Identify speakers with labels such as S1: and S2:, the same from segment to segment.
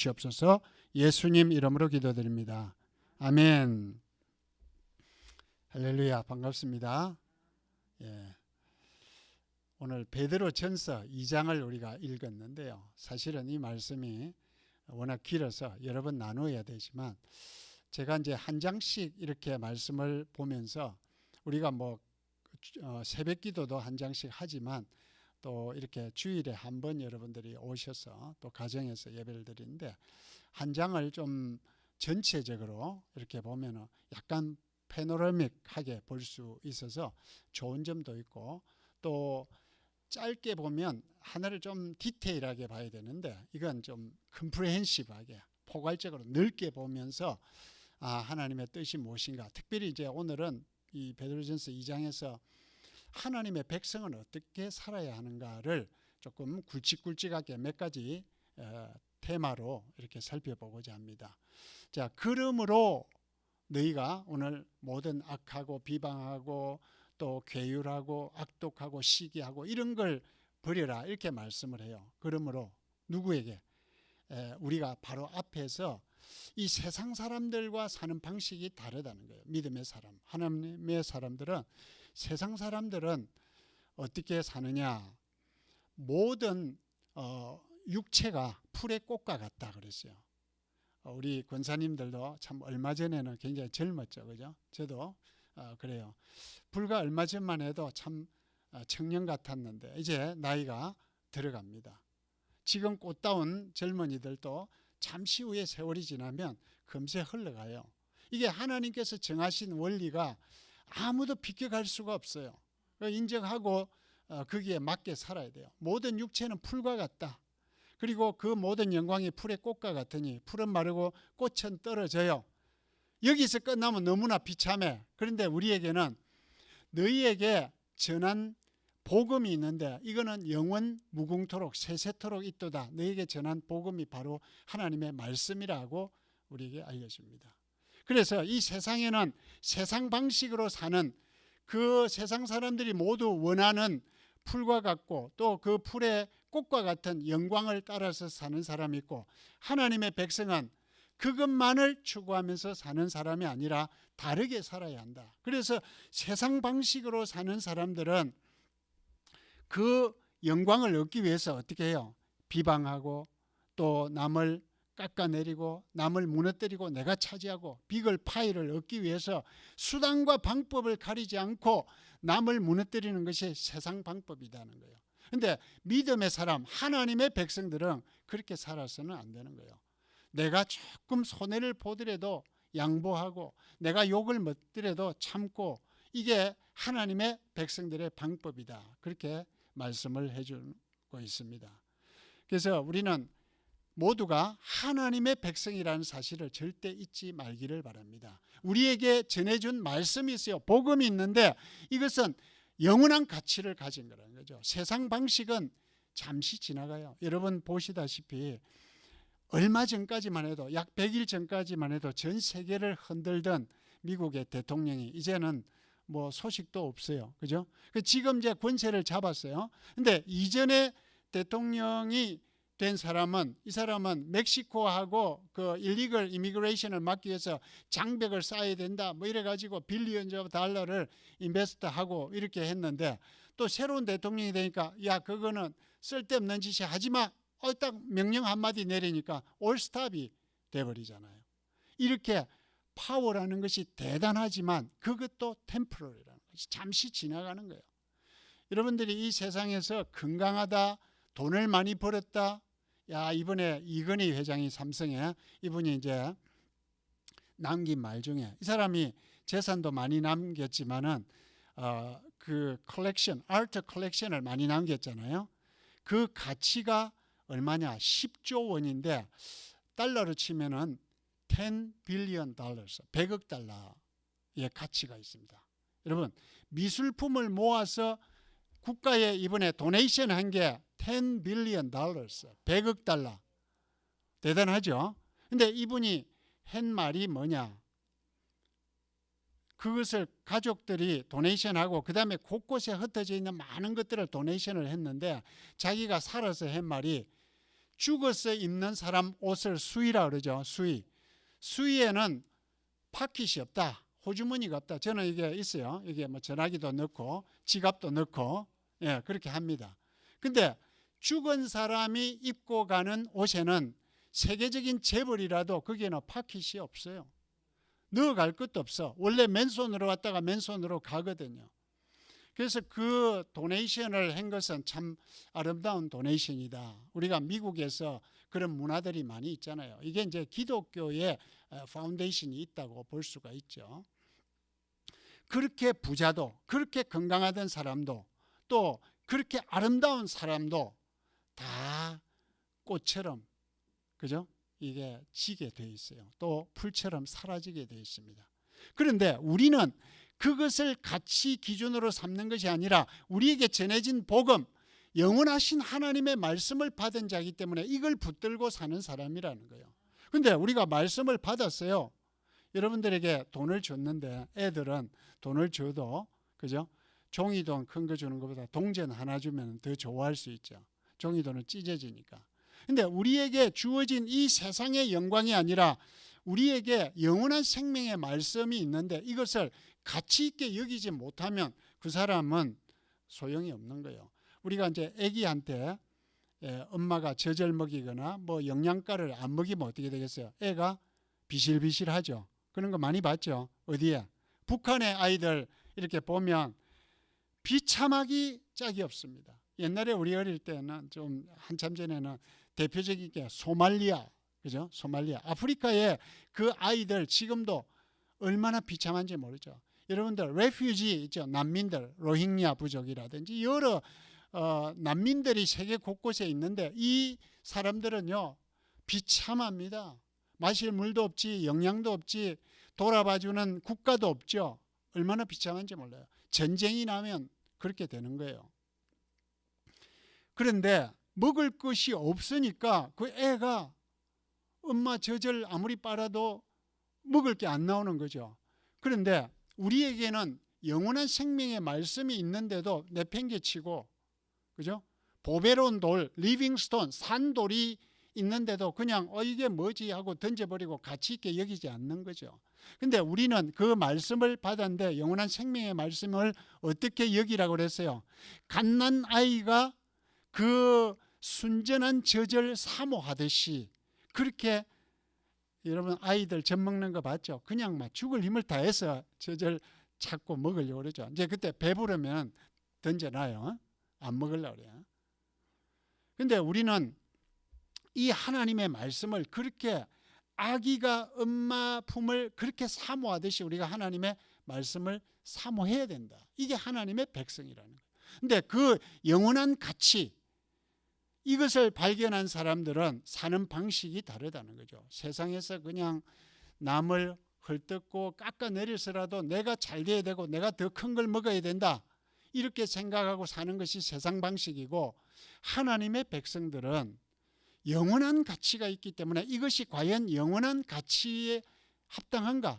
S1: 주옵소서. 예수님 이름으로 기도드립니다. 아멘. 할렐루야, 반갑습니다. 예. 오늘 베드로 전서 2장을 우리가 읽었는데요. 사실은 이 말씀이 워낙 길어서 여러 번 나누어야 되지만 제가 이제 한 장씩 이렇게 말씀을 보면서 우리가 새벽 기도도 한 장씩 하지만 또 이렇게 주일에 한 번 여러분들이 오셔서 또 가정에서 예배를 드리는데 한 장을 좀 전체적으로 이렇게 보면 약간 패노라믹하게 볼 수 있어서 좋은 점도 있고, 또 짧게 보면 하나를 좀 디테일하게 봐야 되는데 이건 좀 컴프레헨시브하게 포괄적으로 넓게 보면서 하나님의 뜻이 무엇인가, 특별히 이제 오늘은 이 베드로전서 2장에서 하나님의 백성은 어떻게 살아야 하는가를 조금 굵직굵직하게 몇 가지 테마로 이렇게 살펴보고자 합니다. 자, 그러므로 너희가 오늘 모든 악하고 비방하고 또 괴율하고 악독하고 시기하고 이런 걸 버려라, 이렇게 말씀을 해요. 그러므로 누구에게? 우리가 바로 앞에서 이 세상 사람들과 사는 방식이 다르다는 거예요. 믿음의 사람, 하나님의 사람들은, 세상 사람들은 어떻게 사느냐, 모든 육체가 풀의 꽃과 같다 그랬어요. 우리 권사님들도 참 얼마 전에는 굉장히 젊었죠, 그죠? 저도 그래요. 불과 얼마 전만 해도 참 청년 같았는데 이제 나이가 들어갑니다. 지금 꽃다운 젊은이들도 잠시 후에 세월이 지나면 금세 흘러가요. 이게 하나님께서 정하신 원리가 아무도 비껴갈 수가 없어요. 인정하고 거기에 맞게 살아야 돼요. 모든 육체는 풀과 같다. 그리고 그 모든 영광이 풀의 꽃과 같으니 풀은 마르고 꽃은 떨어져요. 여기서 끝나면 너무나 비참해. 그런데 우리에게는 너희에게 전한 복음이 있는데 이거는 영원 무궁토록 세세토록 있도다. 너희에게 전한 복음이 바로 하나님의 말씀이라고 우리에게 알려줍니다. 그래서 이 세상에는 세상 방식으로 사는, 그 세상 사람들이 모두 원하는 풀과 같고 또 그 풀의 꽃과 같은 영광을 따라서 사는 사람이 있고, 하나님의 백성은 그것만을 추구하면서 사는 사람이 아니라 다르게 살아야 한다. 그래서 세상 방식으로 사는 사람들은 그 영광을 얻기 위해서 어떻게 해요? 비방하고 또 남을 깎아내리고 남을 무너뜨리고 내가 차지하고 비글 파이를 얻기 위해서 수단과 방법을 가리지 않고 남을 무너뜨리는 것이 세상 방법이라는 거예요. 그런데 믿음의 사람, 하나님의 백성들은 그렇게 살아서는 안 되는 거예요. 내가 조금 손해를 보더라도 양보하고 내가 욕을 먹더라도 참고, 이게 하나님의 백성들의 방법이다. 그렇게 말씀을 해주고 있습니다. 그래서 우리는 모두가 하나님의 백성이라는 사실을 절대 잊지 말기를 바랍니다. 우리에게 전해준 말씀이 있어요. 복음이 있는데 이것은 영원한 가치를 가진 거라는 거죠. 세상 방식은 잠시 지나가요. 여러분 보시다시피 얼마 전까지만 해도, 약 100일 전까지만 해도 전 세계를 흔들던 미국의 대통령이 이제는 소식도 없어요. 그죠? 지금 이제 권세를 잡았어요. 근데 이전에 대통령이 된 사람은, 이 사람은 멕시코하고 그 일리걸 이미그레이션을 막기 위해서 장벽을 쌓아야 된다 이래가지고 빌리언즈 오브 달러를 인베스트하고 이렇게 했는데, 또 새로운 대통령이 되니까 야 그거는 쓸데없는 짓이 하지마, 딱 명령 한마디 내리니까 올스탑이 돼버리잖아요. 이렇게 파워라는 것이 대단하지만 그것도 템포러리라는 것이 잠시 지나가는 거예요. 여러분들이 이 세상에서 건강하다, 돈을 많이 벌었다, 야 이번에 이건희 회장이 삼성에, 이분이 이제 남긴 말 중에, 이 사람이 재산도 많이 남겼지만은 그 컬렉션, 아트 컬렉션을 많이 남겼잖아요. 그 가치가 얼마냐? 10조 원인데 달러로 치면은 10 빌리언 달러스, 100억 달러의 가치가 있습니다. 여러분, 미술품을 모아서 국가에 이번에 도네이션 한 게 10 빌리언 달러스, 100억 달러. 대단하죠? 근데 이분이 한 말이 뭐냐? 그것을 가족들이 도네이션하고 그 다음에 곳곳에 흩어져 있는 많은 것들을 도네이션을 했는데 자기가 살아서 한 말이, 죽어서 입는 사람 옷을 수의라 그러죠. 수의에는 파킷이 없다. 호주머니가 없다. 저는 이게 있어요. 이게 뭐 전화기도 넣고 지갑도 넣고 그렇게 합니다. 근데 죽은 사람이 입고 가는 옷에는 세계적인 재벌이라도 거기에는 파킷이 없어요. 넣어갈 것도 없어. 원래 맨손으로 왔다가 맨손으로 가거든요. 그래서 그 도네이션을 한 것은 참 아름다운 도네이션이다. 우리가 미국에서 그런 문화들이 많이 있잖아요. 이게 이제 기독교의 파운데이션이 있다고 볼 수가 있죠. 그렇게 부자도, 그렇게 건강하던 사람도, 또 그렇게 아름다운 사람도 다 꽃처럼, 그죠? 이게 지게 돼 있어요. 또 풀처럼 사라지게 돼 있습니다. 그런데 우리는 그것을 가치 기준으로 삼는 것이 아니라 우리에게 전해진 복음, 영원하신 하나님의 말씀을 받은 자이기 때문에 이걸 붙들고 사는 사람이라는 거예요. 근데 우리가 말씀을 받았어요. 여러분들에게 돈을 줬는데 애들은 돈을 줘도, 그죠? 종이돈 큰 거 주는 것보다 동전 하나 주면 더 좋아할 수 있죠. 종이돈은 찢어지니까. 근데 우리에게 주어진 이 세상의 영광이 아니라 우리에게 영원한 생명의 말씀이 있는데 이것을 가치 있게 여기지 못하면 그 사람은 소용이 없는 거예요. 우리가 이제 아기한테 엄마가 젖을 먹이거나 뭐 영양가를 안 먹이면 어떻게 되겠어요? 애가 비실비실하죠. 그런 거 많이 봤죠. 어디에? 북한의 아이들 이렇게 보면 비참하기 짝이 없습니다. 옛날에 우리 어릴 때는 좀 한참 전에는 대표적인 게 소말리아, 그죠? 소말리아. 아프리카의 그 아이들 지금도 얼마나 비참한지 모르죠. 여러분들 레퓨지 있죠. 난민들, 로힝야 부족이라든지 여러 난민들이 세계 곳곳에 있는데 이 사람들은요 비참합니다. 마실 물도 없지, 영양도 없지, 돌아봐주는 국가도 없죠. 얼마나 비참한지 몰라요. 전쟁이 나면 그렇게 되는 거예요. 그런데 먹을 것이 없으니까 그 애가 엄마 젖을 아무리 빨아도 먹을 게 안 나오는 거죠. 그런데 우리에게는 영원한 생명의 말씀이 있는데도 내팽개치고, 그죠? 보배로운 돌, 리빙스톤, 산돌이 있는데도 그냥 이게 뭐지 하고 던져버리고 가치 있게 여기지 않는 거죠. 근데 우리는 그 말씀을 받았는데 영원한 생명의 말씀을 어떻게 여기라고 그랬어요? 갓난 아이가 그 순전한 젖을 사모하듯이 그렇게 여러분 아이들 젖 먹는 거 봤죠? 그냥 막 죽을 힘을 다해서 젖을 찾고 먹으려고 그러죠. 이제 그때 배부르면 던져놔요. 안 먹으려고 그래요. 근데 우리는 이 하나님의 말씀을 그렇게 아기가 엄마 품을 그렇게 사모하듯이 우리가 하나님의 말씀을 사모해야 된다. 이게 하나님의 백성이라는 거예요. 근데 그 영원한 가치, 이것을 발견한 사람들은 사는 방식이 다르다는 거죠. 세상에서 그냥 남을 헐뜯고 깎아내려서라도 내가 잘 돼야 되고 내가 더 큰 걸 먹어야 된다. 이렇게 생각하고 사는 것이 세상 방식이고, 하나님의 백성들은 영원한 가치가 있기 때문에 이것이 과연 영원한 가치에 합당한가?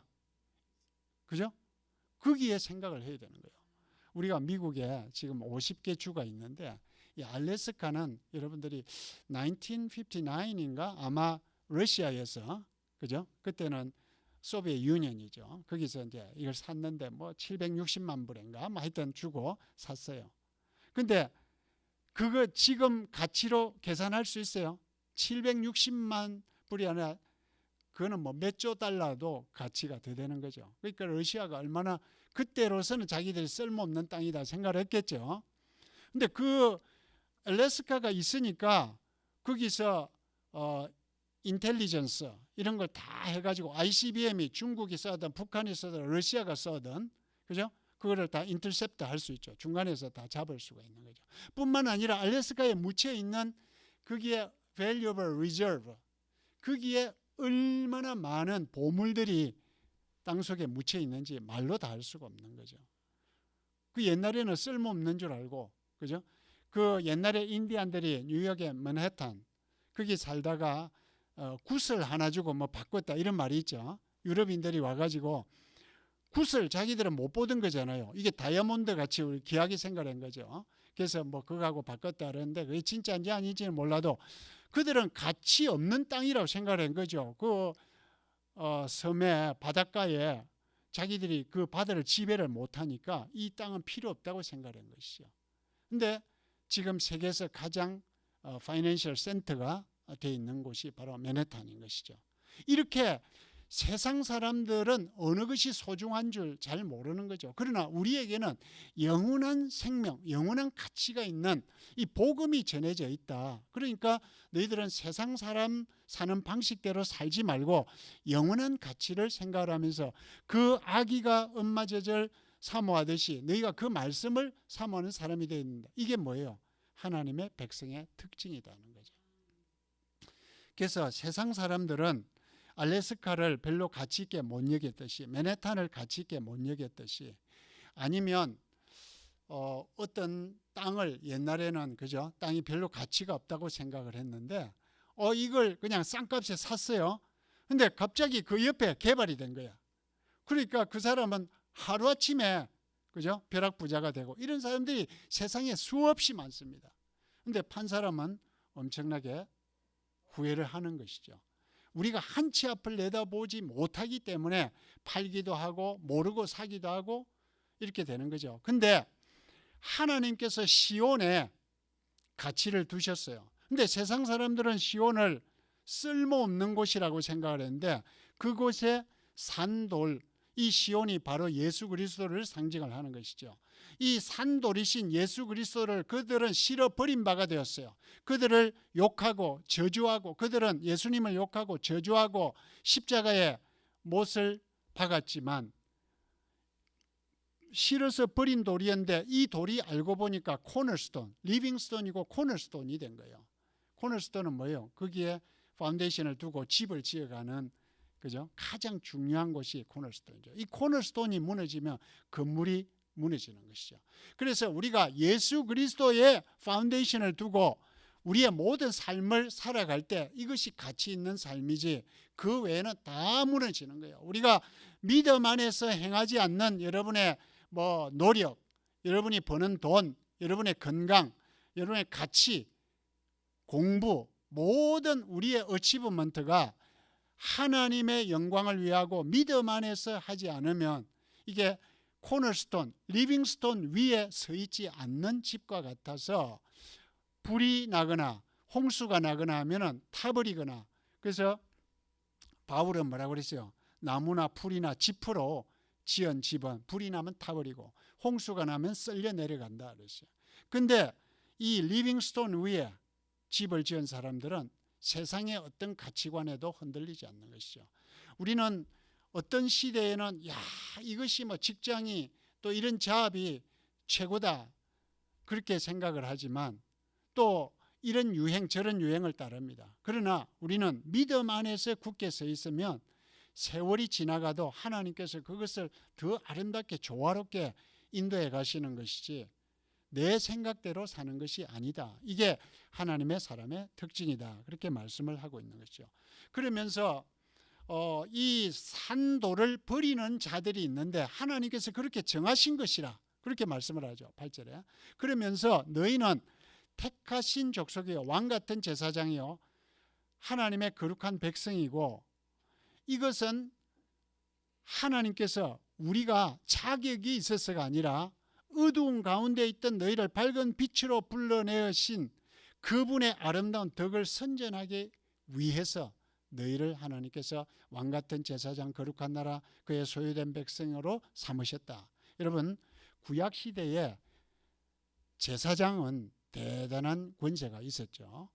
S1: 그죠? 거기에 생각을 해야 되는 거예요. 우리가 미국에 지금 50개 주가 있는데 이 알래스카는 여러분들이 1959인가 아마 러시아에서, 그죠? 그때는 소비에트 유니언이죠. 거기서 이제 이걸 샀는데 뭐 760만 불인가 뭐 하여튼 주고 샀어요. 근데 그거 지금 가치로 계산할 수 있어요? 760만 불이 아니라 그거는 뭐 몇 조 달러도 가치가 더 되는 거죠. 그러니까 러시아가 얼마나 그때로서는 자기들이 쓸모없는 땅이다 생각을 했겠죠. 근데 그 알래스카가 있으니까 거기서 인텔리전스 이런 걸 다 해가지고 ICBM이 중국이 쏘든 북한이 쏘든 러시아가 쏘든, 그죠? 그거를 다 인터셉트 할 수 있죠. 중간에서 다 잡을 수가 있는 거죠. 뿐만 아니라 알래스카에 묻혀 있는 거기에 valuable reserve, 거기에 얼마나 많은 보물들이 땅속에 묻혀 있는지 말로 다 할 수가 없는 거죠. 그 옛날에는 쓸모없는 줄 알고, 그죠? 그 옛날에 인디안들이 뉴욕의 맨해튼 거기 살다가 굿을 하나 주고 뭐 바꿨다 이런 말이 있죠. 유럽인들이 와가지고 굿을 자기들은 못 보던 거잖아요. 이게 다이아몬드 같이 우리 귀하게 생각한 거죠. 그래서 뭐 그거하고 바꿨다 그러는데 그게 진짜인지 아닌지는 몰라도 그들은 가치 없는 땅이라고 생각을 한 거죠. 그 섬의 바닷가에 자기들이 그 바다를 지배를 못하니까 이 땅은 필요 없다고 생각한 것이죠. 근데 지금 세계에서 가장 파이낸셜 센터가 되어 있는 곳이 바로 맨해튼인 것이죠. 이렇게 세상 사람들은 어느 것이 소중한 줄 잘 모르는 거죠. 그러나 우리에게는 영원한 생명, 영원한 가치가 있는 이 복음이 전해져 있다. 그러니까 너희들은 세상 사람 사는 방식대로 살지 말고 영원한 가치를 생각하면서 그 아기가 엄마 젖을 사모하듯이 너희가 그 말씀을 사모하는 사람이 되어야 된다. 이게 뭐예요? 하나님의 백성의 특징이라는 거죠. 그래서 세상 사람들은 알래스카를 별로 가치 있게 못 여겼듯이, 맨해튼을 가치 있게 못 여겼듯이, 아니면 어떤 땅을 옛날에는 그죠? 땅이 별로 가치가 없다고 생각을 했는데 이걸 그냥 싼값에 샀어요. 근데 갑자기 그 옆에 개발이 된 거야. 그러니까 그 사람은 하루아침에 그죠? 벼락부자가 되고, 이런 사람들이 세상에 수없이 많습니다. 근데 판 사람은 엄청나게 후회를 하는 것이죠. 우리가 한 치 앞을 내다보지 못하기 때문에 팔기도 하고 모르고 사기도 하고 이렇게 되는 거죠. 근데 하나님께서 시온에 가치를 두셨어요. 근데 세상 사람들은 시온을 쓸모없는 곳이라고 생각을 했는데 그곳에 산돌, 이 시온이 바로 예수 그리스도를 상징을 하는 것이죠. 이 산돌이신 예수 그리스도를 그들은 실어버린 바가 되었어요. 그들을 욕하고 저주하고, 그들은 예수님을 욕하고 저주하고 십자가에 못을 박았지만 실어서 버린 돌이었는데 이 돌이 알고 보니까 코너스톤, 리빙스톤이고 코너스톤이 된 거예요. 코너스톤은 뭐예요? 거기에 파운데이션을 두고 집을 지어가는, 그죠? 가장 중요한 것이 코너스톤이죠. 이 코너스톤이 무너지면 건물이 무너지는 것이죠. 그래서 우리가 예수 그리스도의 파운데이션을 두고 우리의 모든 삶을 살아갈 때 이것이 가치 있는 삶이지 그 외에는 다 무너지는 거예요. 우리가 믿음 안에서 행하지 않는 여러분의 노력, 여러분이 버는 돈, 여러분의 건강, 여러분의 가치, 공부, 모든 우리의 어치브먼트가 하나님의 영광을 위하고 믿음 안에서 하지 않으면 이게 코너스톤, 리빙스톤 위에 서 있지 않는 집과 같아서 불이 나거나 홍수가 나거나 하면 타버리거나, 그래서 바울은 뭐라고 그랬어요? 나무나 풀이나 지프로 지은 집은 불이 나면 타버리고 홍수가 나면 쓸려 내려간다 그랬어요. 근데 이 리빙스톤 위에 집을 지은 사람들은 세상의 어떤 가치관에도 흔들리지 않는 것이죠. 우리는 어떤 시대에는 이것이 직장이 또 이런 자업이 최고다 그렇게 생각을 하지만 또 이런 유행 저런 유행을 따릅니다. 그러나 우리는 믿음 안에서 굳게 서 있으면 세월이 지나가도 하나님께서 그것을 더 아름답게 조화롭게 인도해 가시는 것이지 내 생각대로 사는 것이 아니다. 이게 하나님의 사람의 특징이다. 그렇게 말씀을 하고 있는 것이죠. 그러면서 이 산돌을 버리는 자들이 있는데 하나님께서 그렇게 정하신 것이라 그렇게 말씀을 하죠. 8절에. 그러면서 너희는 택하신 족속이요 왕같은 제사장이요 하나님의 거룩한 백성이고, 이것은 하나님께서 우리가 자격이 있어서가 아니라 어두운 가운데 있던 너희를 밝은 빛으로 불러내신 그분의 아름다운 덕을 선전하기 위해서 너희를 하나님께서 왕같은 제사장 거룩한 나라 그의 소유된 백성으로 삼으셨다. 여러분, 구약시대에 제사장은 대단한 권세가 있었죠.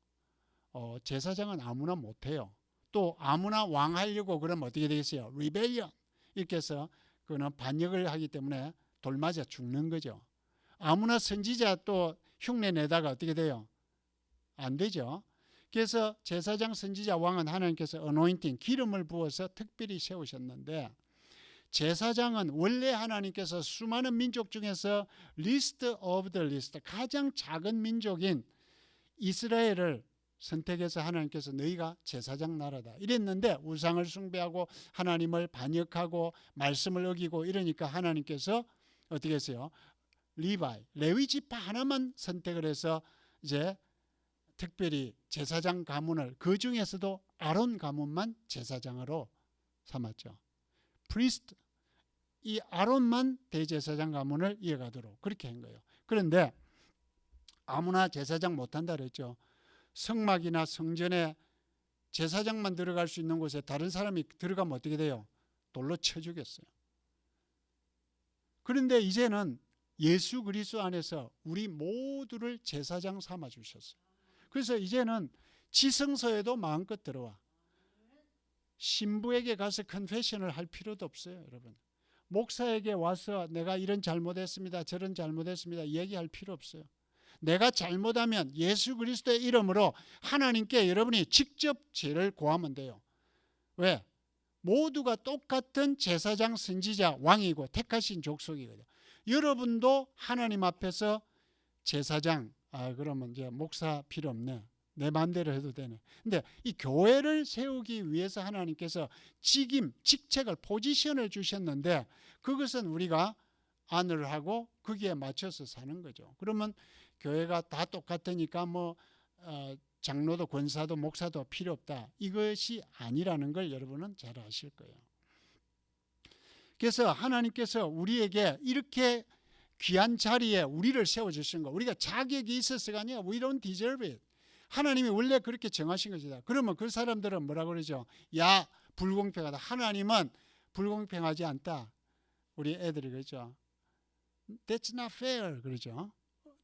S1: 제사장은 아무나 못해요. 또 아무나 왕하려고 그러면 어떻게 되겠어요? 리벨리언 이렇게 해서 그는 반역을 하기 때문에 돌 맞아 죽는 거죠. 아무나 선지자 또 흉내 내다가 어떻게 돼요? 안 되죠. 그래서 제사장, 선지자, 왕은 하나님께서 어노인팅, 기름을 부어서 특별히 세우셨는데, 제사장은 원래 하나님께서 수많은 민족 중에서 리스트 오브 더 리스트, 가장 작은 민족인 이스라엘을 선택해서 하나님께서 너희가 제사장 나라다 이랬는데 우상을 숭배하고 하나님을 반역하고 말씀을 어기고 이러니까 하나님께서 어떻게 했어요? 리바이, 레위 지파 하나만 선택을 해서 이제 특별히 제사장 가문을, 그 중에서도 아론 가문만 제사장으로 삼았죠. 프리스트, 이 아론만 대제사장 가문을 이어가도록 그렇게 한 거예요. 그런데 아무나 제사장 못한다 그랬죠. 성막이나 성전에 제사장만 들어갈 수 있는 곳에 다른 사람이 들어가면 어떻게 돼요? 돌로 쳐 죽였어요. 그런데 이제는 예수 그리스도 안에서 우리 모두를 제사장 삼아 주셨어요. 그래서 이제는 지성소에도 마음껏 들어와. 신부에게 가서 컨페션을 할 필요도 없어요, 여러분. 목사에게 와서 내가 이런 잘못했습니다, 저런 잘못했습니다 얘기할 필요 없어요. 내가 잘못하면 예수 그리스도의 이름으로 하나님께 여러분이 직접 죄를 고하면 돼요. 왜? 모두가 똑같은 제사장, 선지자, 왕이고 택하신 족속이거든요. 여러분도 하나님 앞에서 제사장, 그러면 이제 목사 필요 없네, 내 마음대로 해도 되네. 근데 이 교회를 세우기 위해서 하나님께서 직임, 직책을, 포지션을 주셨는데 그것은 우리가 안을 하고 거기에 맞춰서 사는 거죠. 그러면 교회가 다 똑같으니까 장로도 권사도 목사도 필요 없다, 이것이 아니라는 걸 여러분은 잘 아실 거예요. 그래서 하나님께서 우리에게 이렇게 귀한 자리에 우리를 세워주신 거, 우리가 자격이 있어서가 아니라 we don't deserve it. 하나님이 원래 그렇게 정하신 것이다. 그러면 그 사람들은 뭐라고 그러죠? 야, 불공평하다. 하나님은 불공평하지 않다. 우리 애들이 그러죠. That's not fair. 그러죠.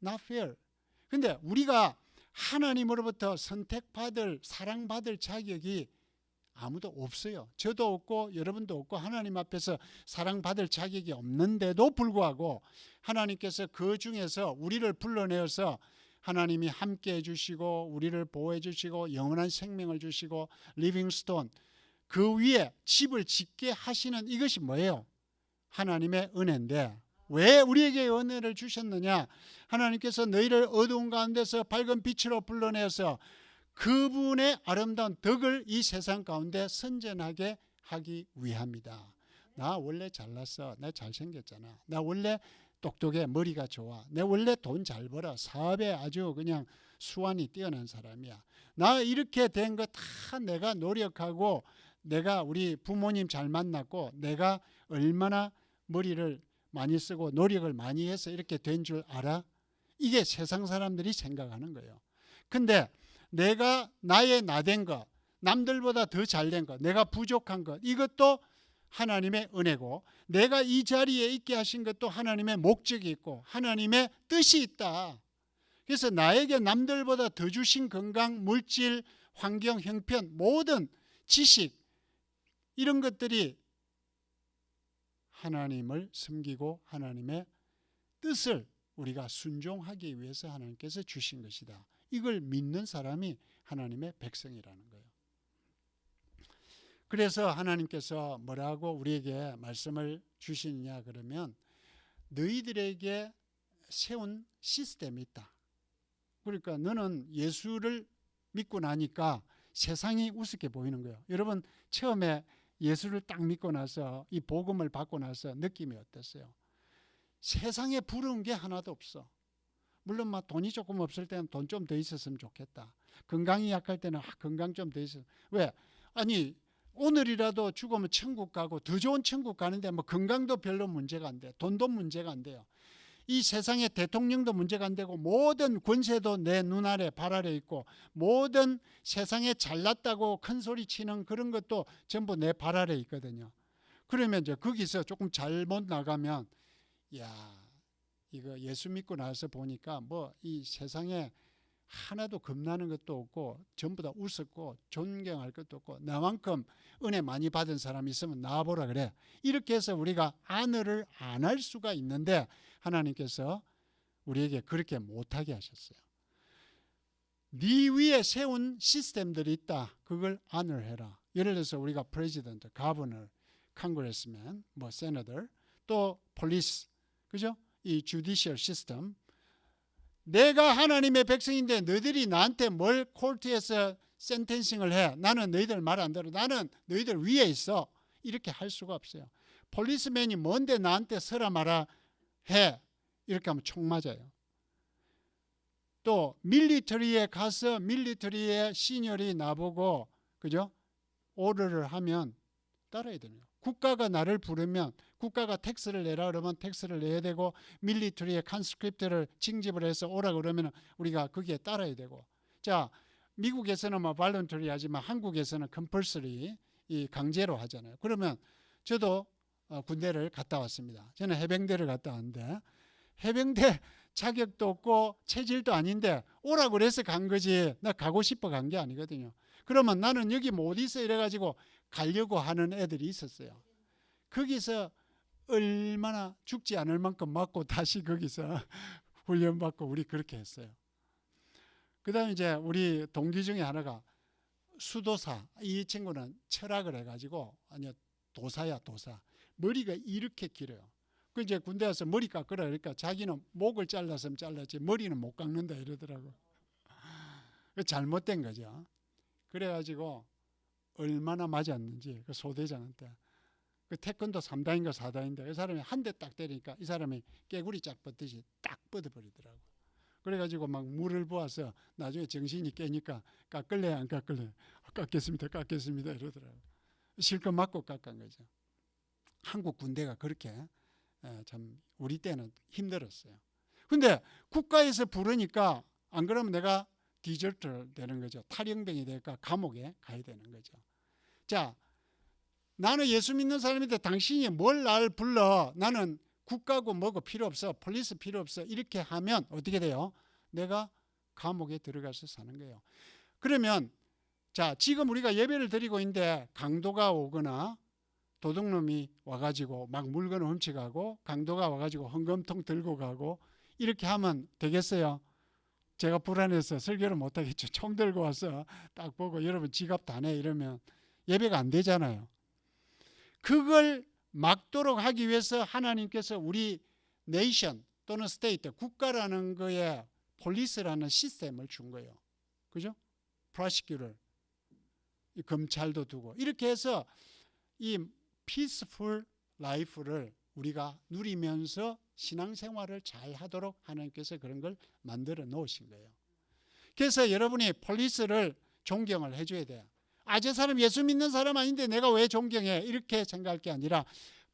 S1: Not fair. 근데 우리가 하나님으로부터 선택받을, 사랑받을 자격이 아무도 없어요. 저도 없고 여러분도 없고 하나님 앞에서 사랑받을 자격이 없는데도 불구하고 하나님께서 그 중에서 우리를 불러내어서 하나님이 함께 해주시고 우리를 보호해 주시고 영원한 생명을 주시고 리빙스톤, 그 위에 집을 짓게 하시는 이것이 뭐예요? 하나님의 은혜인데 왜 우리에게 은혜를 주셨느냐? 하나님께서 너희를 어두운 가운데서 밝은 빛으로 불러내어서 그분의 아름다운 덕을 이 세상 가운데 선전하게 하기 위함이다. 나 원래 잘났어. 나 잘생겼잖아. 나 원래 똑똑해. 머리가 좋아. 내 원래 돈 잘 벌어. 사업에 아주 그냥 수완이 뛰어난 사람이야. 나 이렇게 된 거 다 내가 노력하고 내가 우리 부모님 잘 만났고 내가 얼마나 머리를 많이 쓰고 노력을 많이 해서 이렇게 된 줄 알아? 이게 세상 사람들이 생각하는 거예요. 근데 내가 나의 나된 것, 남들보다 더 잘된 것, 내가 부족한 것, 이것도 하나님의 은혜고 내가 이 자리에 있게 하신 것도 하나님의 목적이 있고 하나님의 뜻이 있다. 그래서 나에게 남들보다 더 주신 건강, 물질, 환경, 형편, 모든 지식, 이런 것들이 하나님을 섬기고 하나님의 뜻을 우리가 순종하기 위해서 하나님께서 주신 것이다. 이걸 믿는 사람이 하나님의 백성이라는 거예요. 그래서 하나님께서 뭐라고 우리에게 말씀을 주시느냐 그러면 너희들에게 세운 시스템이 있다. 그러니까 너는 예수를 믿고 나니까 세상이 우습게 보이는 거예요. 여러분 처음에 예수를 딱 믿고 나서 이 복음을 받고 나서 느낌이 어땠어요? 세상에 부러운 게 하나도 없어. 물론 막 돈이 조금 없을 때는 돈 좀 더 있었으면 좋겠다. 건강이 약할 때는 건강 좀 더 있었으면. 왜? 아니 오늘이라도 죽으면 천국 가고 더 좋은 천국 가는데 뭐 건강도 별로 문제가 안 돼. 돈도 문제가 안 돼요. 이 세상에 대통령도 문제가 안 되고 모든 권세도 내 눈 아래 발 아래 있고 모든 세상에 잘났다고 큰 소리 치는 그런 것도 전부 내 발 아래 있거든요. 그러면 이제 거기서 조금 잘못 나가면 야 이거 예수 믿고 나서 보니까 뭐 이 세상에 하나도 겁나는 것도 없고 전부 다 웃었고 존경할 것도 없고 나만큼 은혜 많이 받은 사람이 있으면 나와보라 그래. 이렇게 해서 우리가 안을 안 할 수가 있는데 하나님께서 우리에게 그렇게 못하게 하셨어요. 네 위에 세운 시스템들이 있다. 그걸 안을 해라. 예를 들어서 우리가 프레지던트, 가버너, 컨그레스맨, 뭐 세너더, 또 폴리스, 그죠? 이 주디셜 시스템. 내가 하나님의 백성인데 너희들이 나한테 뭘 콜트에서 센텐싱을 해. 나는 너희들 말 안 들어. 나는 너희들 위에 있어. 이렇게 할 수가 없어요. 폴리스맨이 뭔데 나한테 서라 마라 해. 이렇게 하면 총 맞아요. 또 밀리터리에 가서 밀리터리의 시니어리 나보고 그죠? 오더를 하면 따라야 되는 거예요. 국가가 나를 부르면 국가가 텍스를 내라 그러면 텍스를 내야 되고 밀리터리의 컨스크립트를 징집을 해서 오라 그러면 우리가 거기에 따라야 되고. 자, 미국에서는 뭐 발런터리 하지만 한국에서는 컴펄서리 이 강제로 하잖아요. 그러면 저도 군대를 갔다 왔습니다. 저는 해병대를 갔다 왔는데 해병대 자격도 없고 체질도 아닌데 오라 그래서 간 거지 나 가고 싶어 간 게 아니거든요. 그러면 나는 여기 못 있어 이래가지고 가려고 하는 애들이 있었어요. 거기서 얼마나 죽지 않을 만큼 맞고 다시 거기서 훈련받고 우리 그렇게 했어요. 그 다음에 이제 우리 동기 중에 하나가 수도사, 이 친구는 철학을 해가지고 아니요 도사야 도사. 머리가 이렇게 길어요. 그 이제 군대 와서 머리 깎으라 그러니까 자기는 목을 잘랐으면 잘랐지 머리는 못 깎는다 이러더라고. 잘못된 거죠. 그래가지고 얼마나 맞았는지 그 소대장한테 그 태권도 3단인가 4단인데 그 사람이 한 대 딱 때리니까 이 사람이 깨구리 짝 뻗듯이 딱 뻗어버리더라고. 그래가지고 막 물을 부어서 나중에 정신이 깨니까 깎을래 안 깎을래? 깎겠습니다 깎겠습니다 이러더라고. 실컷 맞고 깎은 거죠. 한국 군대가 그렇게 참 우리 때는 힘들었어요. 근데 국가에서 부르니까 안 그러면 내가 디저트 되는 거죠. 탈영병이 될까 감옥에 가야 되는 거죠. 자, 나는 예수 믿는 사람인데 당신이 뭘 날 불러? 나는 국가고 뭐고 필요 없어. 폴리스 필요 없어. 이렇게 하면 어떻게 돼요? 내가 감옥에 들어가서 사는 거예요. 그러면 자, 지금 우리가 예배를 드리고 있는데 강도가 오거나 도둑놈이 와가지고 막 물건을 훔쳐가고 강도가 와가지고 헌금통 들고 가고 이렇게 하면 되겠어요? 제가 불안해서 설교를 못하겠죠. 총 들고 와서 딱 보고 여러분 지갑 다 내 이러면 예배가 안 되잖아요. 그걸 막도록 하기 위해서 하나님께서 우리 네이션 또는 스테이트 국가라는 거에 폴리스라는 시스템을 준 거예요. 그죠? 프로시큐를 검찰도 두고 이렇게 해서 이 피스풀 라이프를 우리가 누리면서 신앙생활을 잘 하도록 하나님께서 그런 걸 만들어 놓으신 거예요. 그래서 여러분이 폴리스를 존경을 해줘야 돼요. 아, 저 사람 예수 믿는 사람 아닌데 내가 왜 존경해? 이렇게 생각할 게 아니라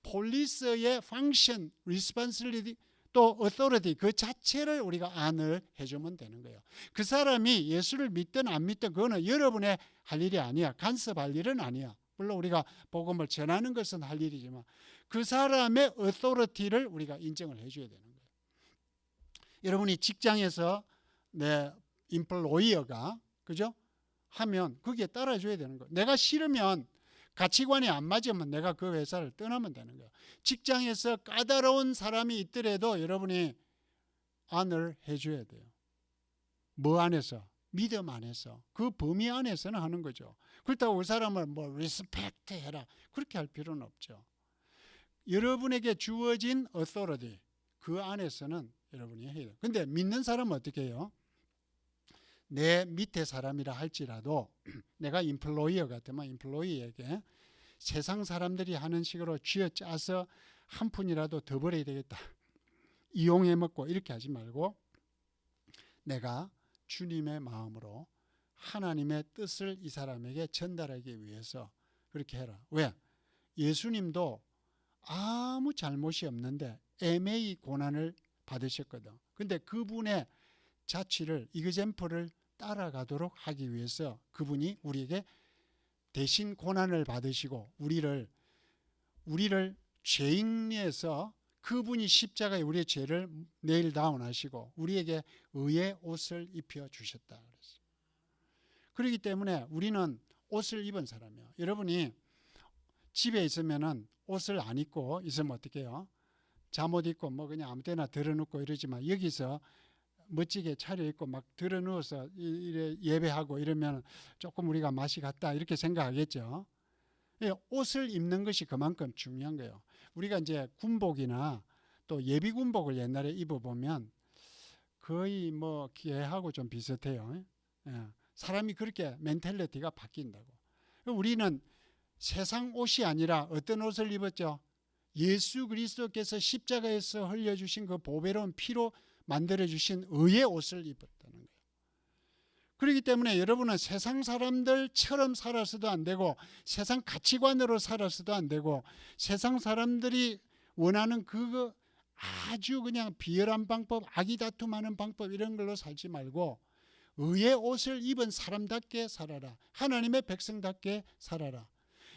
S1: 폴리스의 펑션, 리스폰시빌리티 또 어토리티 그 자체를 우리가 안을 해주면 되는 거예요. 그 사람이 예수를 믿든 안 믿든 그거는 여러분의 할 일이 아니야. 간섭할 일은 아니야. 물론 우리가 복음을 전하는 것은 할 일이지만 그 사람의 어토리티를 우리가 인정을 해줘야 되는 거예요. 여러분이 직장에서 내 임플로이어가 그죠? 하면 거기에 따라줘야 되는 거예요. 내가 싫으면 가치관이 안 맞으면 내가 그 회사를 떠나면 되는 거예요. 직장에서 까다로운 사람이 있더라도 여러분이 안을 해줘야 돼요. 뭐 안에서? 믿음 안에서. 그 범위 안에서는 하는 거죠. 그렇다고 그 사람을 뭐 리스펙트 해라. 그렇게 할 필요는 없죠. 여러분에게 주어진 authority 그 안에서는 여러분이 해야 돼요. 근데 믿는 사람은 어떻게 해요? 내 밑에 사람이라 할지라도 내가 임플로이어 같으면 임플로이에게 세상 사람들이 하는 식으로 쥐어짜서 한 푼이라도 더 벌어야 되겠다. 이용해 먹고 이렇게 하지 말고 내가 주님의 마음으로 하나님의 뜻을 이 사람에게 전달하기 위해서 그렇게 해라. 왜? 예수님도 아무 잘못이 없는데 애매히 고난을 받으셨거든. 근데 그분의 자취를 이그젬플을 따라가도록 하기 위해서 그분이 우리에게 대신 고난을 받으시고 우리를 죄인에서 그분이 십자가에 우리의 죄를 내일 다운하시고 우리에게 의의 옷을 입혀 주셨다 그랬어요. 그렇기 때문에 우리는 옷을 입은 사람이에요. 여러분이 집에 있으면은 옷을 안 입고 있으면 어떻게 해요? 잠옷 입고 뭐 그냥 아무 때나 들어눕고 이러지만 여기서 멋지게 차려입고 막 들어누워서 이래 예배하고 이러면 조금 우리가 맛이 갔다 이렇게 생각하겠죠. 옷을 입는 것이 그만큼 중요한 거예요. 우리가 이제 군복이나 또 예비군복을 옛날에 입어보면 거의 뭐 개하고 좀 비슷해요. 사람이 그렇게 멘탈리티가 바뀐다고. 우리는 세상 옷이 아니라 어떤 옷을 입었죠? 예수 그리스도께서 십자가에서 흘려주신 그 보배로운 피로 만들어주신 의의 옷을 입었다는 그렇기 때문에 여러분은 세상 사람들처럼 살아서도 안 되고 세상 가치관으로 살아서도 안 되고 세상 사람들이 원하는 그거 아주 그냥 비열한 방법, 아기다툼하는 방법 이런 걸로 살지 말고 의의 옷을 입은 사람답게 살아라. 하나님의 백성답게 살아라.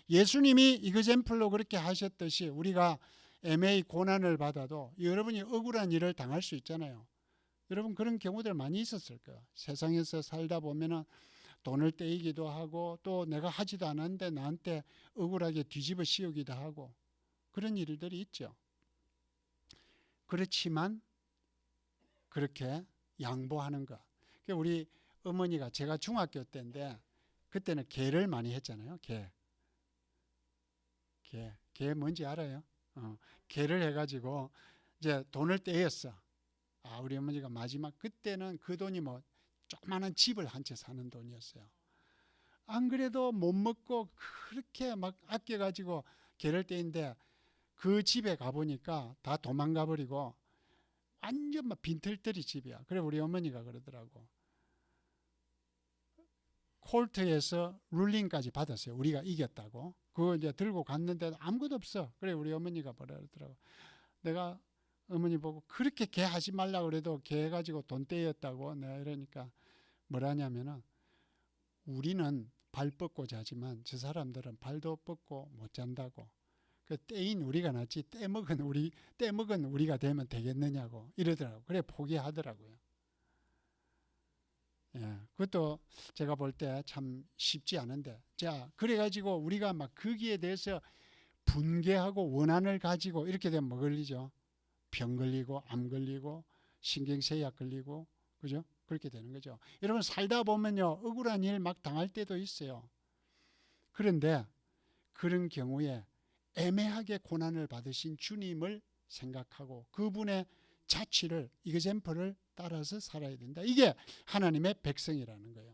S1: 예수님이 이그젠플로 그렇게 하셨듯이 우리가 애매히 고난을 받아도 여러분이 억울한 일을 당할 수 있잖아요. 여러분 그런 경우들 많이 있었을 거예요. 세상에서 살다 보면은 돈을 떼이기도 하고 또 내가 하지도 않았는데 나한테 억울하게 뒤집어 씌우기도 하고 그런 일들이 있죠. 그렇지만 그렇게 양보하는 것. 우리 어머니가 제가 중학교 때인데 그때는 개를 많이 했잖아요. 개 뭔지 알아요? 개를 해가지고 이제 돈을 떼었어. 우리 어머니가 마지막 그때는 그 돈이 뭐 조그마한 집을 한 채 사는 돈이었어요. 안 그래도 못 먹고 그렇게 막 아껴가지고 개를 떼인데 그 집에 가보니까 다 도망가 버리고 완전 막 빈털터리 집이야. 그래 우리 어머니가 그러더라고. 콜트에서 룰링까지 받았어요. 우리가 이겼다고. 그거 이제 들고 갔는데 아무것도 없어. 그래 우리 어머니가 뭐라 그러더라고. 내가 어머니 보고 그렇게 개 하지 말라고 그래도 개 가지고 돈 떼였다고 내가 이러니까 뭐라냐면은 우리는 발 뻗고 자지만 저 사람들은 발도 뻗고 못 잔다고. 그 떼인 우리가 낫지 떼먹은 우리가 되면 되겠느냐고 이러더라고. 그래 포기하더라고요. 예, 그것도 제가 볼 때 참 쉽지 않은데 자 그래가지고 우리가 막 거기에 대해서 분개하고 원한을 가지고 이렇게 되면 뭐 걸리죠? 병 걸리고 암 걸리고 신경쇠약 걸리고 그죠? 그렇게 되는 거죠. 여러분 살다 보면요 억울한 일 막 당할 때도 있어요. 그런데 그런 경우에 애매하게 고난을 받으신 주님을 생각하고 그분의 자취를 이그젠플을 따라서 살아야 된다. 이게 하나님의 백성이라는 거예요.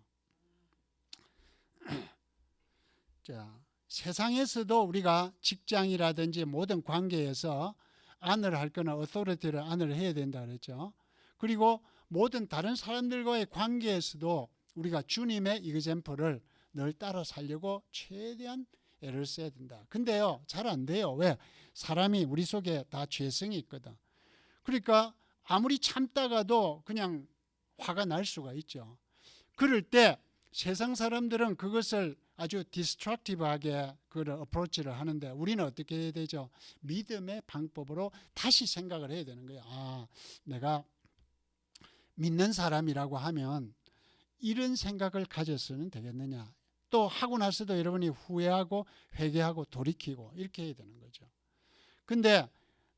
S1: 자, 세상에서도 우리가 직장이라든지 모든 관계에서 안을 할 거나 어토리티를 안을 해야 된다 그랬죠. 그리고 모든 다른 사람들과의 관계에서도 우리가 주님의 이그젠플을 늘 따라 살려고 최대한 애를 써야 된다. 근데요 잘 안 돼요. 왜? 사람이 우리 속에 다 죄성이 있거든. 그러니까 아무리 참다가도 그냥 화가 날 수가 있죠. 그럴 때 세상 사람들은 그것을 아주 디스트럭티브하게 그걸 어프로치를 하는데 우리는 어떻게 해야 되죠? 믿음의 방법으로 다시 생각을 해야 되는 거예요. 내가 믿는 사람이라고 하면 이런 생각을 가졌으면 되겠느냐. 또 하고 나서도 여러분이 후회하고 회개하고 돌이키고 이렇게 해야 되는 거죠. 근데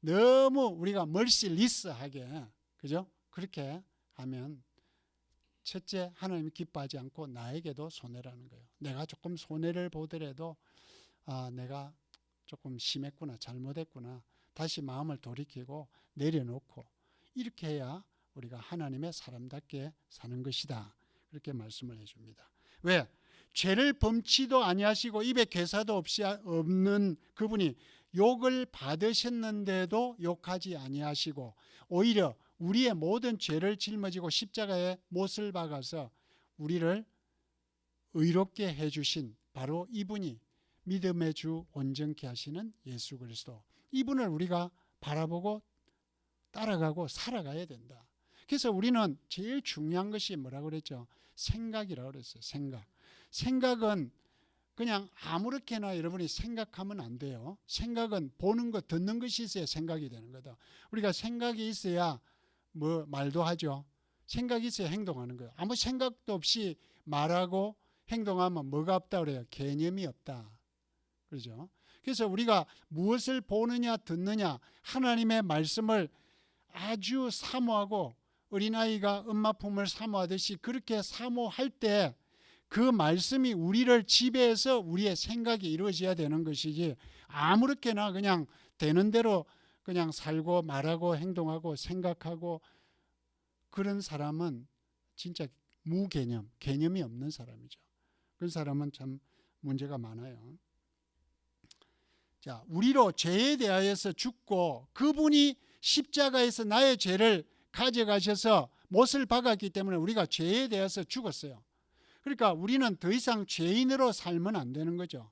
S1: 너무 우리가 멀시리스하게 그죠? 그렇게 하면 첫째 하나님이 기뻐하지 않고 나에게도 손해라는 거예요. 내가 조금 손해를 보더라도 내가 조금 심했구나 잘못했구나 다시 마음을 돌이키고 내려놓고 이렇게 해야 우리가 하나님의 사람답게 사는 것이다. 그렇게 말씀을 해줍니다. 왜? 죄를 범치도 아니하시고 입에 괴사도 없는 그분이 욕을 받으셨는데도 욕하지 아니하시고 오히려 우리의 모든 죄를 짊어지고 십자가에 못을 박아서 우리를 의롭게 해주신 바로 이분이 믿음의 주 온전케 하시는 예수 그리스도 이분을 우리가 바라보고 따라가고 살아가야 된다. 그래서 우리는 제일 중요한 것이 뭐라고 그랬죠? 생각이라고 그랬어요. 생각은 그냥 아무렇게나 여러분이 생각하면 안 돼요. 생각은 보는 것, 듣는 것이 있어야 생각이 되는 거다. 우리가 생각이 있어야 뭐 말도 하죠. 생각이 있어야 행동하는 거예요. 아무 생각도 없이 말하고 행동하면 뭐가 없다 그래요? 개념이 없다. 그렇죠? 그래서 우리가 무엇을 보느냐 듣느냐 하나님의 말씀을 아주 사모하고 어린아이가 엄마 품을 사모하듯이 그렇게 사모할 때 그 말씀이 우리를 지배해서 우리의 생각이 이루어져야 되는 것이지 아무렇게나 그냥 되는 대로 그냥 살고 말하고 행동하고 생각하고 그런 사람은 진짜 무개념, 개념이 없는 사람이죠. 그런 사람은 참 문제가 많아요. 자, 우리로 죄에 대하여서 죽고 그분이 십자가에서 나의 죄를 가져가셔서 못을 박았기 때문에 우리가 죄에 대해서 죽었어요. 그러니까 우리는 더 이상 죄인으로 살면 안 되는 거죠.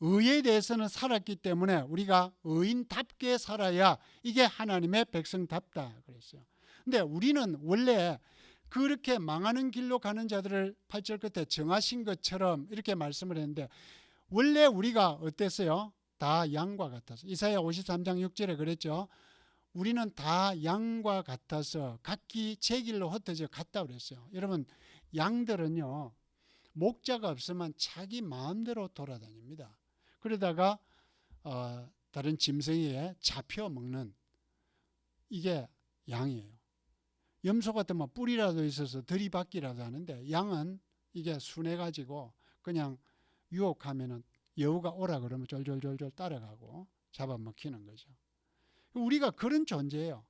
S1: 의에 대해서는 살았기 때문에 우리가 의인답게 살아야 이게 하나님의 백성답다 그랬어요. 근데 우리는 원래 그렇게 망하는 길로 가는 자들을 8절 끝에 정하신 것처럼 이렇게 말씀을 했는데, 원래 우리가 어땠어요? 다 양과 같아서. 이사야 53장 6절에 그랬죠. 우리는 다 양과 같아서 각기 제 길로 흩어져 갔다 그랬어요. 여러분, 양들은요, 목자가 없으면 자기 마음대로 돌아다닙니다. 그러다가 다른 짐승에 잡혀 먹는, 이게 양이에요. 염소 같으면 뿔이라도 있어서 들이받기라도 하는데, 양은 이게 순해가지고 그냥 유혹하면은 여우가 오라 그러면 졸졸졸졸 따라가고 잡아먹히는 거죠. 우리가 그런 존재예요.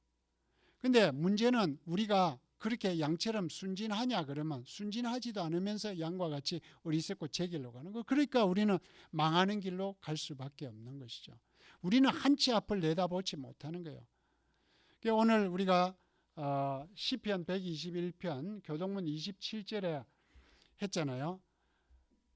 S1: 근데 문제는 우리가 그렇게 양처럼 순진하냐 그러면 순진하지도 않으면서 양과 같이 어리석고 제 길로 가는 거. 그러니까 우리는 망하는 길로 갈 수밖에 없는 것이죠. 우리는 한치 앞을 내다보지 못하는 거예요. 오늘 우리가 시편 121편 교동문 27절에 했잖아요.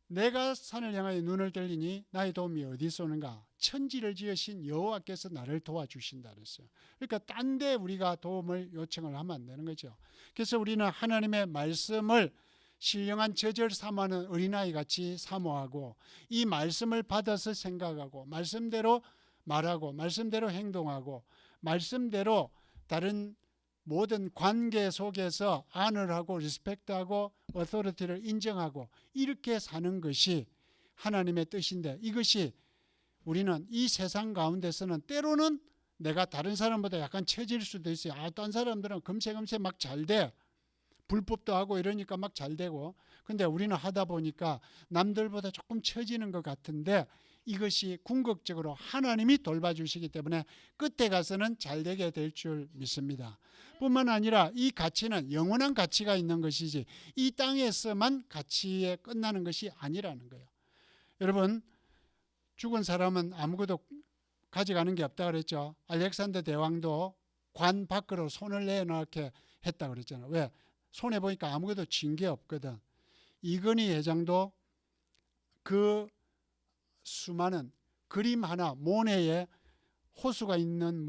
S1: 내가 산을 향하여 눈을 들리니 나의 도움이 어디서 오는가? 천지를 지으신 여호와께서 나를 도와주신다 그랬어요. 그러니까 딴 데 우리가 도움을 요청을 하면 안 되는 거죠. 그래서 우리는 하나님의 말씀을 신령한 저절 삼아는 어린아이 같이 사모하고, 이 말씀을 받아서 생각하고, 말씀대로 말하고, 말씀대로 행동하고, 말씀대로 다른 모든 관계 속에서 아너하고 리스펙트하고 어토리티를 인정하고 이렇게 사는 것이 하나님의 뜻인데, 이것이 우리는 이 세상 가운데서는 때로는 내가 다른 사람보다 약간 처질 수도 있어요. 딴 사람들은 금세 막 잘 돼. 불법도 하고 이러니까 막 잘 되고. 근데 우리는 하다 보니까 남들보다 조금 처지는 것 같은데, 이것이 궁극적으로 하나님이 돌봐주시기 때문에 끝에 가서는 잘 되게 될 줄 믿습니다. 뿐만 아니라 이 가치는 영원한 가치가 있는 것이지 이 땅에서만 가치에 끝나는 것이 아니라는 거예요. 여러분, 죽은 사람은 아무것도 가져가는 게 없다 그랬죠. 알렉산더 대왕도 관 밖으로 손을 내놓게 했다 그랬잖아요. 왜? 손에 보니까 아무것도 쥔 게 없거든. 이건희 회장도 그 수많은 그림 하나, 모네의 호수가 있는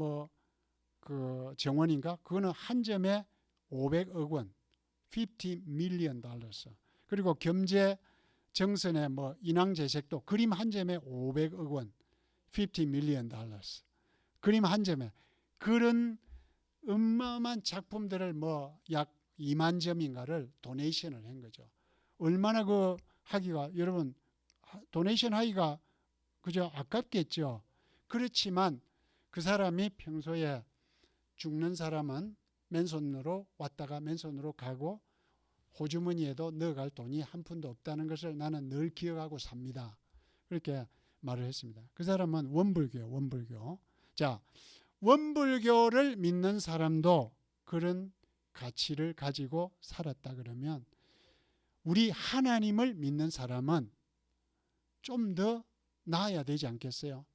S1: 그 정원인가? 그거는 한 점에 500억 원, 50 밀리언 달러스. 그리고 겸재 정선의 인왕제색도 그림 한 점에 500억 원, 50 밀리언 달러스. 그림 한 점에 그런 어마어마한 작품들을 약 2만 점인가를 도네이션을 한 거죠. 얼마나 그 하기가, 여러분, 도네이션 하기가 그저 아깝겠죠. 그렇지만 그 사람이 평소에 죽는 사람은 맨손으로 왔다가 맨손으로 가고 호주머니에도 넣어갈 돈이 한 푼도 없다는 것을 나는 늘 기억하고 삽니다. 그렇게 말을 했습니다. 그 사람은 원불교예요. 원불교. 자, 원불교를 믿는 사람도 그런 가치를 가지고 살았다 그러면, 우리 하나님을 믿는 사람은 좀 더 나아야 되지 않겠어요?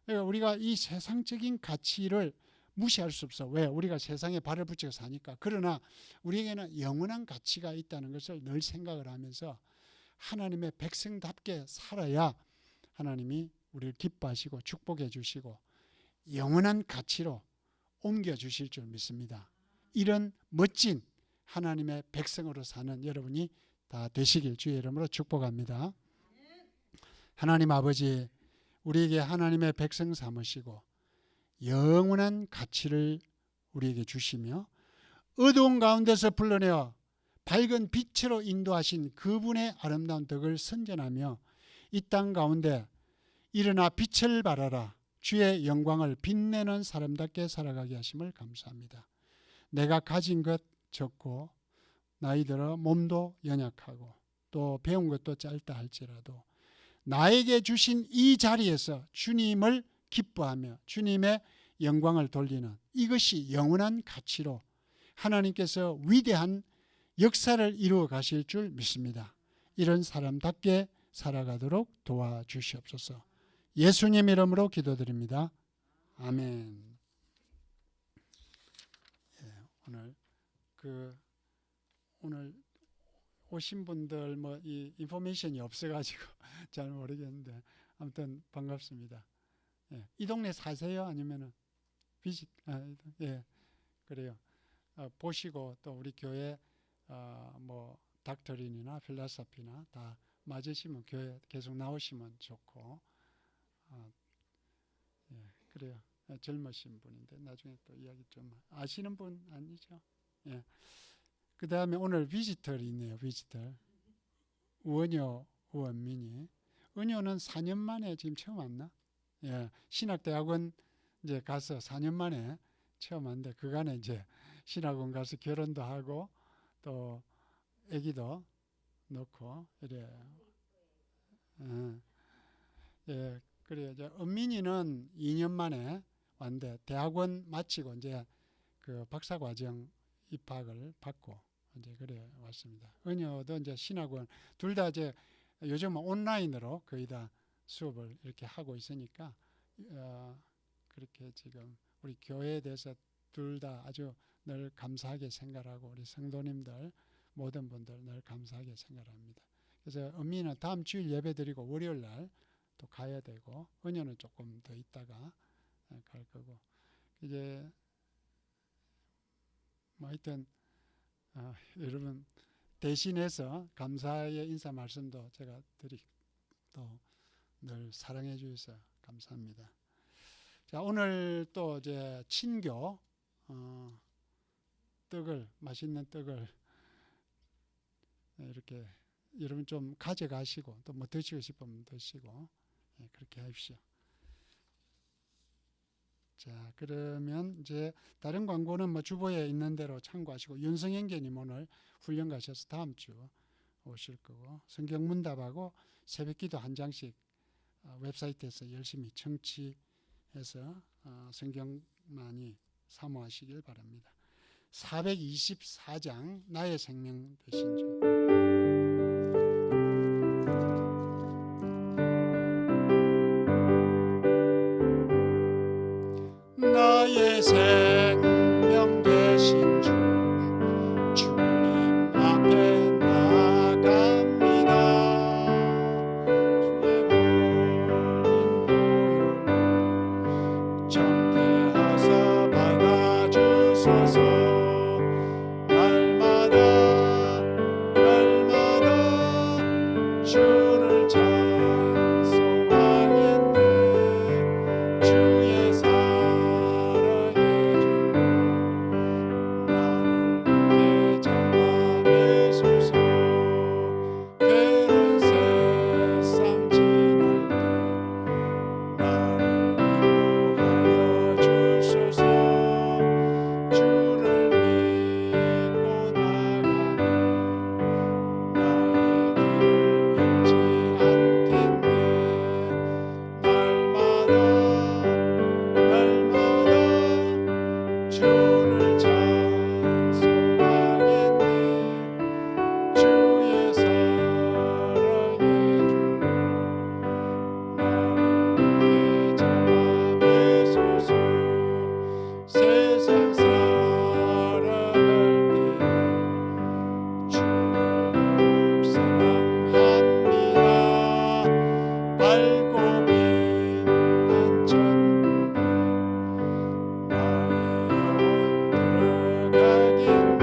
S1: 그러니까 우리가 이 세상적인 가치를 무시할 수 없어. 왜? 우리가 세상에 발을 붙이고 사니까. 그러나 우리에게는 영원한 가치가 있다는 것을 늘 생각을 하면서 하나님의 백성답게 살아야 하나님이 우리를 기뻐하시고 축복해 주시고 영원한 가치로 옮겨주실 줄 믿습니다. 이런 멋진 하나님의 백성으로 사는 여러분이 다 되시길 주의 이름으로 축복합니다. 하나님 아버지, 우리에게 하나님의 백성 삼으시고 영원한 가치를 우리에게 주시며 어두운 가운데서 불러내어 밝은 빛으로 인도하신 그분의 아름다운 덕을 선전하며 이 땅 가운데 일어나 빛을 발하라, 주의 영광을 빛내는 사람답게 살아가게 하심을 감사합니다. 내가 가진 것 적고 나이 들어 몸도 연약하고 또 배운 것도 짧다 할지라도 나에게 주신 이 자리에서 주님을 기뻐하며 주님의 영광을 돌리는 이것이 영원한 가치로 하나님께서 위대한 역사를 이루어 가실 줄 믿습니다. 이런 사람답게 살아가도록 도와주시옵소서. 예수님 이름으로 기도드립니다. 아멘. 오늘 오신 분들 뭐 이 인포메이션이 없어가지고 잘 모르겠는데 아무튼 반갑습니다. 예. 이 동네 사세요? 아니면은 비짓? 예, 그래요. 보시고 또 우리 교회 뭐 닥터린이나 필라소피나 다 맞으시면 교회 계속 나오시면 좋고, 예, 그래요. 젊으신 분인데 나중에 또 이야기 좀 아시는 분 아니죠? 예. 그 다음에 오늘 비지털이 있네요. 비지털 우원효 우원민이. 은효는 4년 만에 지금 처음 왔나? 예, 신학대학원 이제 가서 4년 만에 처음 왔는데 그간에 이제 신학원 가서 결혼도 하고 또 아기도 놓고 이래. 예, 그래요. 이제 은민이는 2년 만에 왔는데 대학원 마치고 이제 그 박사과정 입학을 받고 이제 그래 왔습니다. 은효도 이제 신학원 둘 다 이제 요즘은 온라인으로 거의 다 수업을 이렇게 하고 있으니까 그렇게 지금 우리 교회에 대해서 둘 다 아주 늘 감사하게 생각하고 우리 성도님들 모든 분들 늘 감사하게 생각합니다. 그래서 은미는 다음 주일 예배 드리고 월요일 날 또 가야 되고 은효는 조금 더 있다가 갈 거고 이제 뭐 하여튼 여러분 대신해서 감사의 인사 말씀도 제가 드리고 또 늘 사랑해 주셔서 감사합니다. 자, 오늘 또 이제 친교 떡을 맛있는 떡을 이렇게 여러분 좀 가져가시고 또 뭐 드시고 싶으면 드시고 그렇게 하십시오. 자, 그러면 이제 다른 광고는 뭐 주보에 있는 대로 참고하시고 윤성현계님 오늘 훈련 가셔서 다음 주 오실 거고 성경문답하고 새벽기도 한 장씩 웹사이트에서 열심히 청취해서 성경 많이 사모하시길 바랍니다. 424장 나의 생명 되신 주. 나의 생명 되신 주 주님 앞에 나갑니다. 주의 보혈 정케하사 받아주소서. 날마다 주를 찬송하겠네. 주의 사랑해 주고 나를 굳게 잡아내소서. 괴로운 세상 지날 때 나를 인도하여 주소서. 주를 믿고 나가면 나의 길을 잃지 않겠네. 날마다 주를 찬송하겠네. 주의 사랑해 주고 나를 굳게 잡아내소서. 세상 살아갈 때 주를 더욱 사랑합니다. 밝고 빛난 천국에 나의 영혼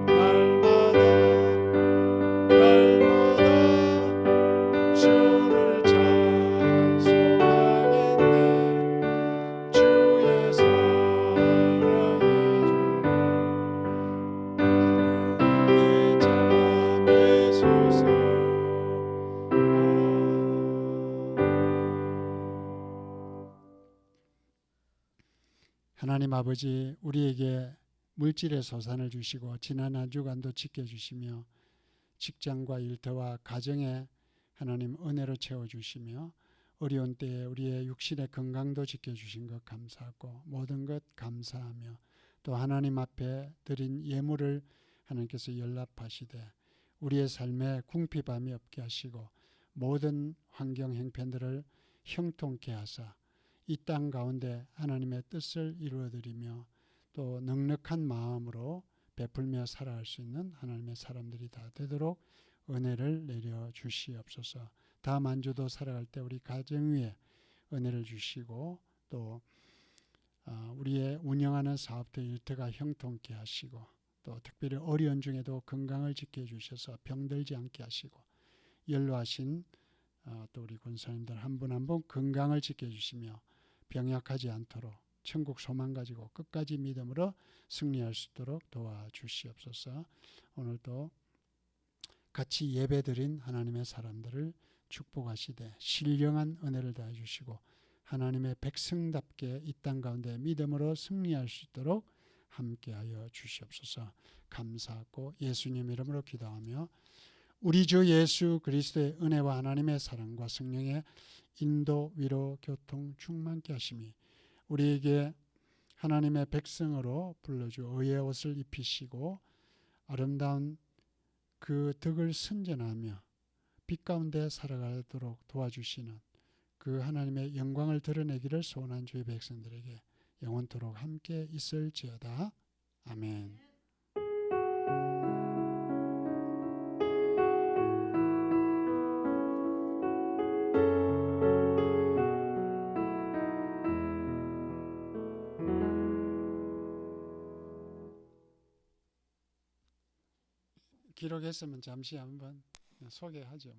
S1: 들어가겠네. 날마다 주를 찬송하겠네. 주의 사랑해 주고 나를 잡아내소서. 하나님 아버지, 우리에게 물질의 소산을 주시고 지난 한 주간도 지켜주시며 직장과 일터와 가정에 하나님 은혜로 채워주시며 어려운 때에 우리의 육신의 건강도 지켜주신 것 감사하고 모든 것 감사하며 또 하나님 앞에 드린 예물을 하나님께서 연락하시되 우리의 삶에 궁핍함이 없게 하시고 모든 환경 형편들을 형통케 하사 이 땅 가운데 하나님의 뜻을 이루어드리며 또 넉넉한 마음으로 베풀며 살아갈 수 있는 하나님의 사람들이 다 되도록 은혜를 내려 주시옵소서. 다음 한 주도 살아갈 때 우리 가정 위에 은혜를 주시고 또 우리의 운영하는 사업도 일터가 형통케 하시고 또 특별히 어려운 중에도 건강을 지켜주셔서 병들지 않게 하시고 연로하신 또 우리 군사님들 한 분 한 분 건강을 지켜주시며 병약하지 않도록 천국 소망 가지고 끝까지 믿음으로 승리할 수 있도록 도와주시옵소서. 오늘도 같이 예배드린 하나님의 사람들을 축복하시되 신령한 은혜를 더해 주시고 하나님의 백성답게 이 땅 가운데 믿음으로 승리할 수 있도록 함께하여 주시옵소서. 감사하고 예수님 이름으로 기도하며 우리 주 예수 그리스도의 은혜와 하나님의 사랑과 성령의 인도, 위로, 교통 충만케 하심이 우리에게 하나님의 백성으로 불러주 의의 옷을 입히시고 아름다운 그 덕을 선전하며 빛 가운데 살아가도록 도와주시는 그 하나님의 영광을 드러내기를 소원한 주의 백성들에게 영원토록 함께 있을지어다. 아멘. 기록했으면 잠시 한번 소개하죠.